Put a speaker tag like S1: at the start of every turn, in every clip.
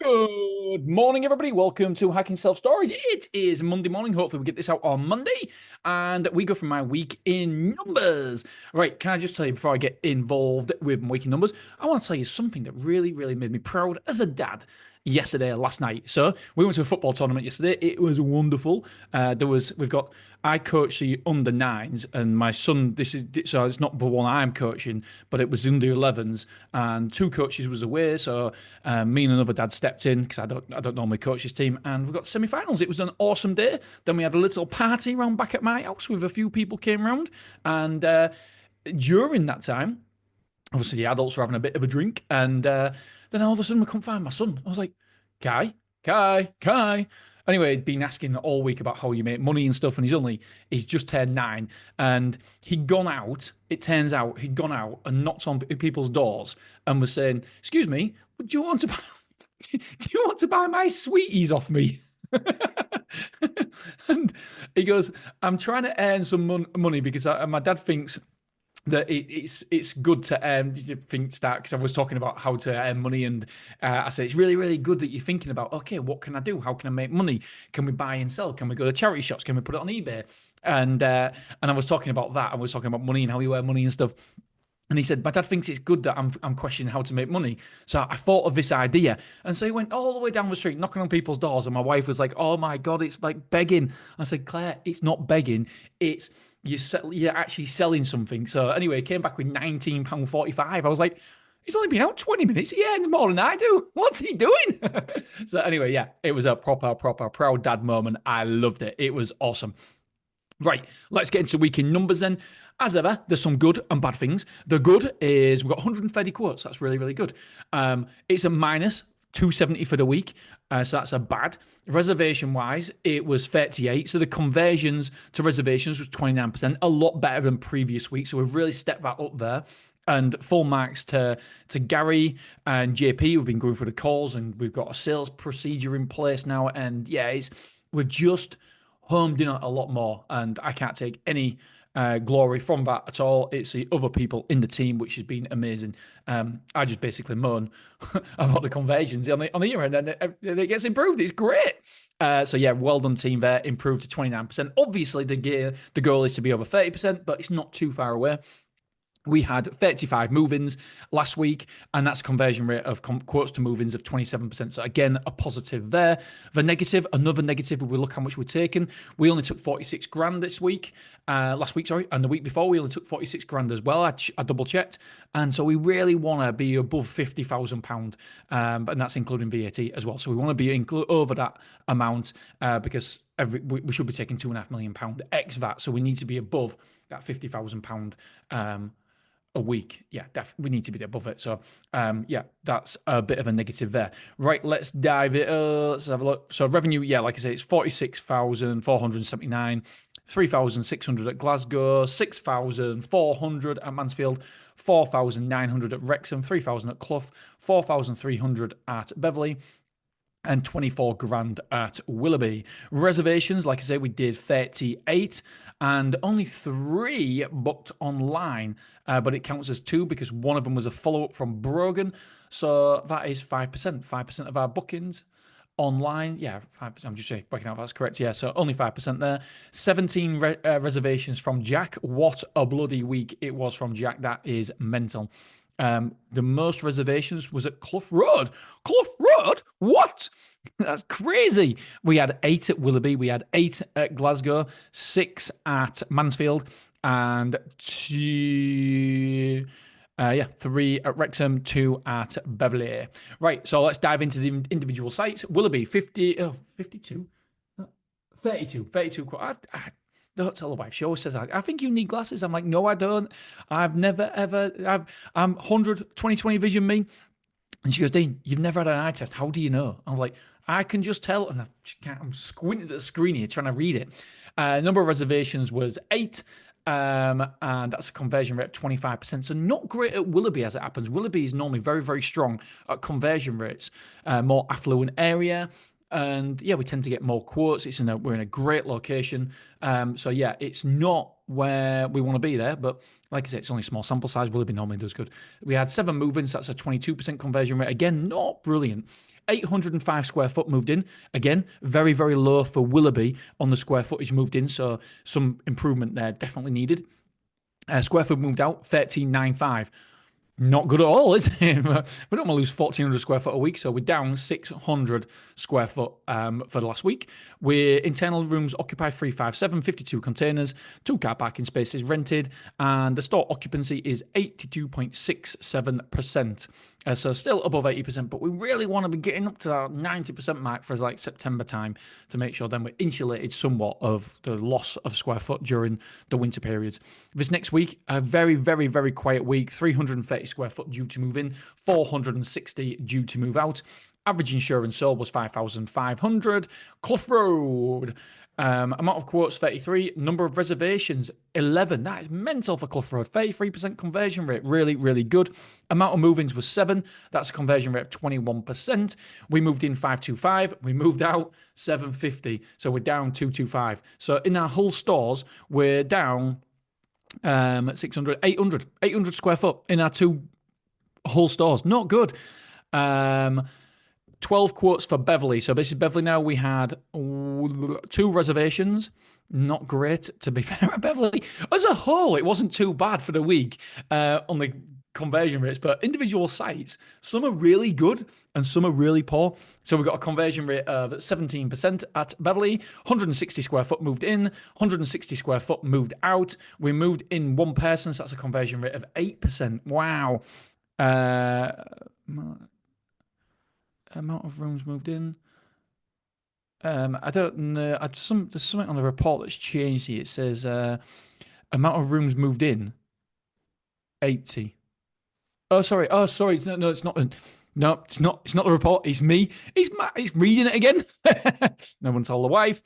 S1: Good morning, everybody. Welcome to Hacking Self Storage. It is Monday morning. Hopefully, we get this out on Monday, and we go from my week in numbers. Right? Can I just tell you before I get involved with my week in numbers? I want to tell you something that really, really made me proud as a dad yesterday, last night. So we went to a football tournament yesterday. It was wonderful. I coach the under nines, and my son. So it's not the one I'm coaching, but it was under 11s, and two coaches was away. So me and another dad stepped in because I don't normally coach this team, and we got semi-finals. It was an awesome day. Then we had a little party round back at my house with a few people came round, and during that time, obviously the adults were having a bit of a drink, and then all of a sudden we couldn't find my son. I was like, Kai. Anyway, he'd been asking all week about how you make money and stuff, and he's just turned 9, and he'd gone out. It turns out he'd gone out and knocked on people's doors and was saying, "Excuse me, do you want to buy, do you want to buy my sweeties off me?" And he goes, "I'm trying to earn some money because my dad thinks that it's good to start because I was talking about how to earn money, and I said it's really good that you're thinking about, okay, what can I do, how can I make money, can we buy and sell, can we go to charity shops, can we put it on eBay?" And I was talking about that. I was talking about money and how you earn money and stuff. And he said, "My dad thinks it's good that I'm questioning how to make money." So I thought of this idea. And so he went all the way down the street, knocking on people's doors. And my wife was like, "Oh my God, it's like begging." I said, "Claire, it's not begging. It's you're actually selling something." So anyway, he came back with £19.45. I was like, "He's only been out 20 minutes. He earns more than I do. What's he doing?" So anyway, yeah, it was a proper proud dad moment. I loved it. It was awesome. Right, let's get into week in numbers then. As ever, there's some good and bad things. The good is we've got 130 quotes. That's really good. It's a minus 270 for the week, so that's a bad. Reservation wise, it was 38. So the conversions to reservations was 29%, a lot better than previous week. So we've really stepped that up there. And full marks to Gary and JP. We've been going through the calls, and we've got a sales procedure in place now. And yeah, we're just homed in a lot more, and I can't take any glory from that at all. It's the other people in the team, which has been amazing. I just basically moan about the conversions on the year, and then it gets improved. It's great. So yeah, well done team there. Improved to 29%. Obviously, the goal is to be over 30%, but it's not too far away. We had 35 move-ins last week, and that's a conversion rate of quotes to move-ins of 27%. So again, a positive there. The negative, another negative, we look how much we're taking. We only took 46 grand last week, sorry, and the week before we only took 46 grand as well. I double checked, and so we really want to be above £50,000, and that's including VAT as well. So we want to be over that amount because we should be taking £2.5 million ex VAT. So we need to be above that £50,000 a week. Yeah, we need to be above it. So, yeah, that's a bit of a negative there. Right, let's dive it. Let's have a look. So revenue, yeah, like I say, it's 46,479, 3,600 at Glasgow, 6,400 at Mansfield, 4,900 at Wrexham, 3,000 at Clough, 4,300 at Beverley, and 24 grand at Willoughby. Reservations, like I say, we did 38 and only 3 booked online, but it counts as 2 because one of them was a follow-up from Brogan. So that is 5%. 5% of our bookings online. Yeah, 5%. I'm just working out if that's correct. Yeah, so only 5% there. 17 reservations from Jack. What a bloody week it was from Jack. That is mental. The most reservations was at Clough Road. Clough Road? What? That's crazy. We had 8 at Willoughby. We had 8 at Glasgow, 6 at Mansfield, and 3 at Wrexham, 2 at Beverley. Right, so let's dive into the individual sites. Willoughby, 52? 32. Don't tell her wife. She always says, "I think you need glasses." I'm like, "No, I don't. I've never, ever, I'm 100, 20/20 vision me." And she goes, "Dean, you've never had an eye test. How do you know?" I was like, "I can just tell." And I'm squinting at the screen here trying to read it. Number of reservations was 8. And that's a conversion rate of 25%. So not great at Willoughby as it happens. Willoughby is normally very strong at conversion rates. More affluent area. And yeah, we tend to get more quotes. We're in a great location. So yeah, it's not where we want to be there. But like I said, it's only a small sample size. Willoughby normally does good. We had 7 move-ins. That's a 22% conversion rate. Again, not brilliant. 805 square foot moved in. Again, very, very low for Willoughby on the square footage moved in. So some improvement there definitely needed. Square foot moved out, 1395. Not good at all, is it? We don't want to lose 1,400 square foot a week, so we're down 600 square foot for the last week. We're internal rooms occupied 357, 52 containers, 2 car parking spaces rented, and the store occupancy is 82.67%. So still above 80%, but we really want to be getting up to that 90% mark for like September time to make sure then we're insulated somewhat of the loss of square foot during the winter periods. This next week, a very, very, very quiet week, 330 square foot due to move in, 460 due to move out. Average insurance sold was 5,500. Clough Road. Amount of quotes 33, number of reservations 11. That is mental for Clough Road. 33% conversion rate, really, really good. Amount of move-ins was 7. That's a conversion rate of 21%. We moved in 525. We moved out 750. So we're down 225. So in our Hull stores, we're down 600, 800 square foot in our 2 Hull stores. Not good. 12 quotes for Beverley. So this is Beverley now. We had 2 reservations. Not great, to be fair, at Beverley. As a whole, it wasn't too bad for the week on the conversion rates, but individual sites, some are really good and some are really poor. So we've got a conversion rate of 17% at Beverley, 160 square foot moved in, 160 square foot moved out. We moved in 1 person, so that's a conversion rate of 8%. Wow. Amount of rooms moved in. I don't know. There's something on the report that's changed here. It says amount of rooms moved in 80. Oh, sorry. No, it's not. No, it's not. It's not the report. It's me. It's reading it again. No one told the wife.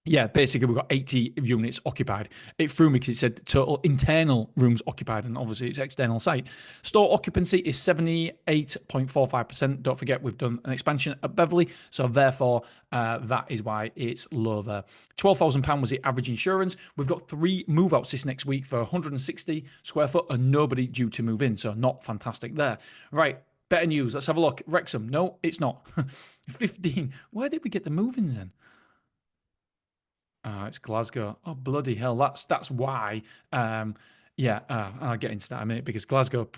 S1: Yeah, basically we've got 80 units occupied. It threw me because it said total internal rooms occupied, and obviously it's external site. Store occupancy is 78.45%. Don't forget we've done an expansion at Beverley, so therefore that is why it's low there. £12,000 was the average insurance. We've got 3 move-outs this next week for 160 square foot and nobody due to move in, so not fantastic there. Right, better news. Let's have a look. Wrexham. No, it's not. 15. Where did we get the move-ins then? It's Glasgow. Oh, bloody hell. That's why. I'll get into that in a minute because Glasgow,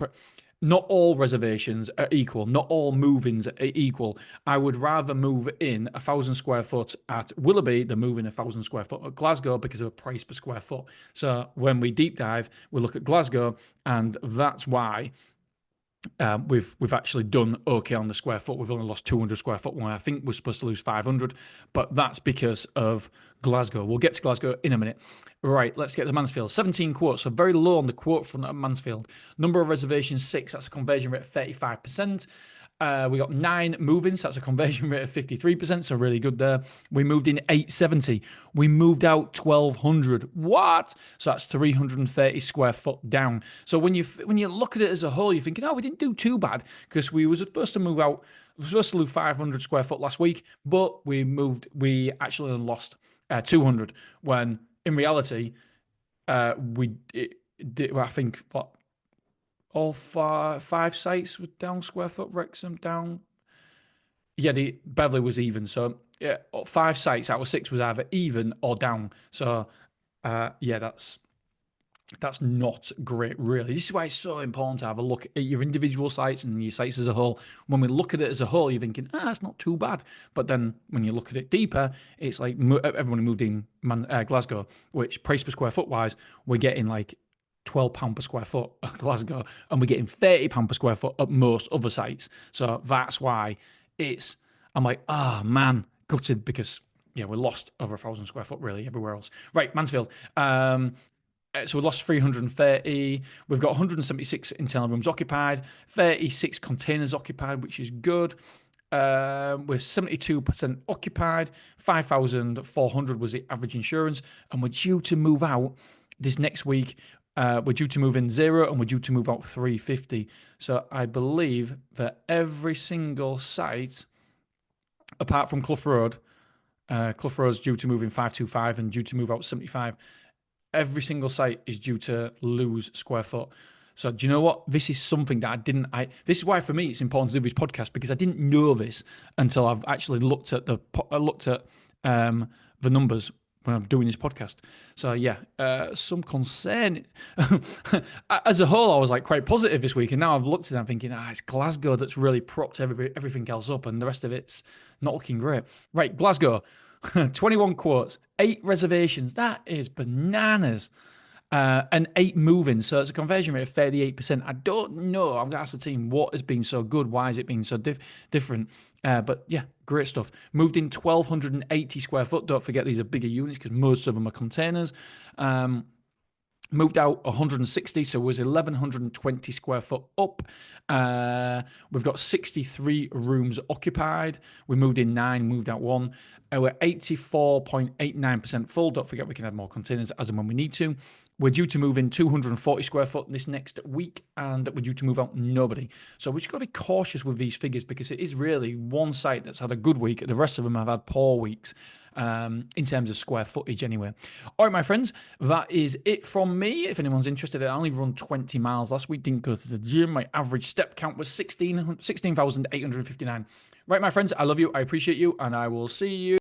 S1: not all reservations are equal. Not all move-ins are equal. I would rather move in 1,000 square foot at Willoughby than move in 1,000 square foot at Glasgow because of a price per square foot. So when we deep dive, we look at Glasgow, and that's why we've actually done okay on the square foot. We've only lost 200 square foot when I think we're supposed to lose 500, but that's because of Glasgow. We'll get to Glasgow in a minute. Right, let's get to Mansfield. 17 quotes, so very low on the quote front at Mansfield. Number of reservations 6. That's a conversion rate of 35%. We got 9 move-ins. That's a conversion rate of 53%, so really good there. We moved in 870. We moved out 1,200. What? So that's 330 square foot down. So when you look at it as a whole, you're thinking, oh, we didn't do too bad because we were supposed to move out. We were supposed to lose 500 square foot last week, but we actually lost 200 when in reality I think what. All 5 sites were down square foot. Wrexham down. Yeah, the Beverley was even. So yeah, 5 sites out of 6 was either even or down. So that's not great, really. This is why it's so important to have a look at your individual sites and your sites as a whole. When we look at it as a whole, you're thinking, it's not too bad. But then when you look at it deeper, it's like everyone moved in Glasgow, which price per square foot wise, we're getting like £12 per square foot at Glasgow, and we're getting £30 per square foot at most other sites. So that's why I'm like, man, gutted because, we lost over 1,000 square foot really everywhere else. Right, Mansfield. So we lost 330. We've got 176 internal rooms occupied, 36 containers occupied, which is good. We're 72% occupied. 5,400 was the average insurance, and we're due to move out this next week. We're due to move in 0 and we're due to move out 350. So I believe that every single site, apart from Clough Road's due to move in 525 and due to move out 75. every single site is due to lose square foot. So do you know what? This is something that this is why for me it's important to do this podcast, because I didn't know this until I've actually looked at the numbers when I'm doing this podcast. So yeah, some concern. As a whole, I was like quite positive this week, and now I've looked at it and thinking, it's Glasgow that's really propped everything else up, and the rest of it's not looking great. Right, Glasgow, 21 quotes, 8 reservations. That is bananas. And 8 move-ins, so it's a conversion rate of 38%. I don't know. I'm going to ask the team what has been so good. Why is it being so different? But yeah, great stuff. Moved in 1,280 square foot. Don't forget these are bigger units because most of them are containers. Moved out 160, so it was 1,120 square foot up. We've got 63 rooms occupied. We moved in 9, moved out 1. We're 84.89% full. Don't forget we can add more containers as and when we need to. We're due to move in 240 square foot this next week, and we're due to move out nobody. So we've just got to be cautious with these figures, because it is really one site that's had a good week. The rest of them have had poor weeks. In terms of square footage anyway. All right, my friends, that is it from me. If anyone's interested, I only run 20 miles last week, didn't go to the gym. My average step count was 16,859. Right, my friends, I love you, I appreciate you, and I will see you